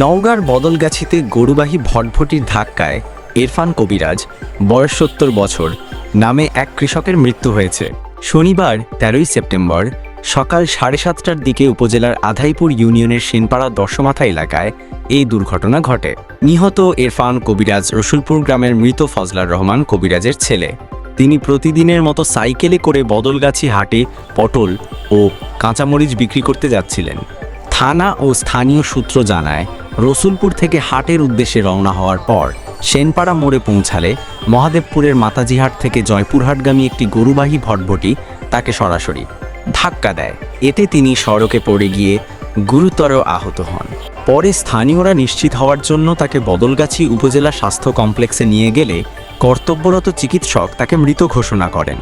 নওগাঁর বদলগাছিতে গরুবাহী ভটভটির ধাক্কায় ইরফান কবিরাজ, বয়স ৭০ বছর, নামে এক কৃষকের মৃত্যু হয়েছে। শনিবার ১৩ সেপ্টেম্বর সকাল ৭:৩০টার দিকে উপজেলার আধাইপুর ইউনিয়নের সেনপাড়া দশমাথা এলাকায় এই দুর্ঘটনা ঘটে। নিহত ইরফান কবিরাজ রসুলপুর গ্রামের মৃত ফজলার রহমান কবিরাজের ছেলে। তিনি প্রতিদিনের মতো সাইকেলে করে বদলগাছি হাটে পটল ও কাঁচামরিচ বিক্রি করতে যাচ্ছিলেন। থানা ও স্থানীয় সূত্র জানায়, রসুলপুর থেকে হাটের উদ্দেশ্যে রওনা হওয়ার পর সেনপাড়া মোড়ে পৌঁছালে মহাদেবপুরের মাতাজিহাট থেকে জয়পুরহাটগামী একটি গরুবাহী ভটভটি তাকে সরাসরি ধাক্কা দেয়। এতে তিনি সড়কে পড়ে গিয়ে গুরুতর আহত হন। পরে স্থানীয়রা নিশ্চিত হওয়ার জন্য তাকে বদলগাছি উপজেলা স্বাস্থ্য কমপ্লেক্সে নিয়ে গেলে কর্তব্যরত চিকিৎসক তাকে মৃত ঘোষণা করেন।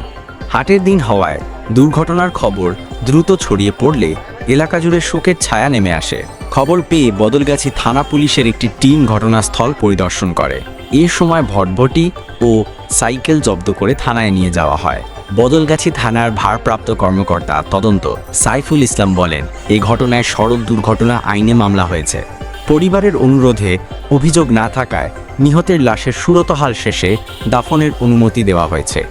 হাটের দিন হওয়ায় দুর্ঘটনার খবর দ্রুত ছড়িয়ে পড়লে এলাকা জুড়ে শোকের ছায়া নেমে আসে। খবর পেয়ে বদলগাছি থানা পুলিশের একটি টিম ঘটনাস্থল পরিদর্শন করে। এ সময় ভটভটি ও সাইকেল জব্দ করে থানায় নিয়ে যাওয়া হয়। বদলগাছি থানার ভারপ্রাপ্ত কর্মকর্তা তদন্ত সাইফুল ইসলাম বলেন, এই ঘটনায় সড়ক দুর্ঘটনা আইনে মামলা হয়েছে। পরিবারের অনুরোধে অভিযোগ না থাকায় নিহতের লাশের সুরতহাল শেষে দাফনের অনুমতি দেওয়া হয়েছে।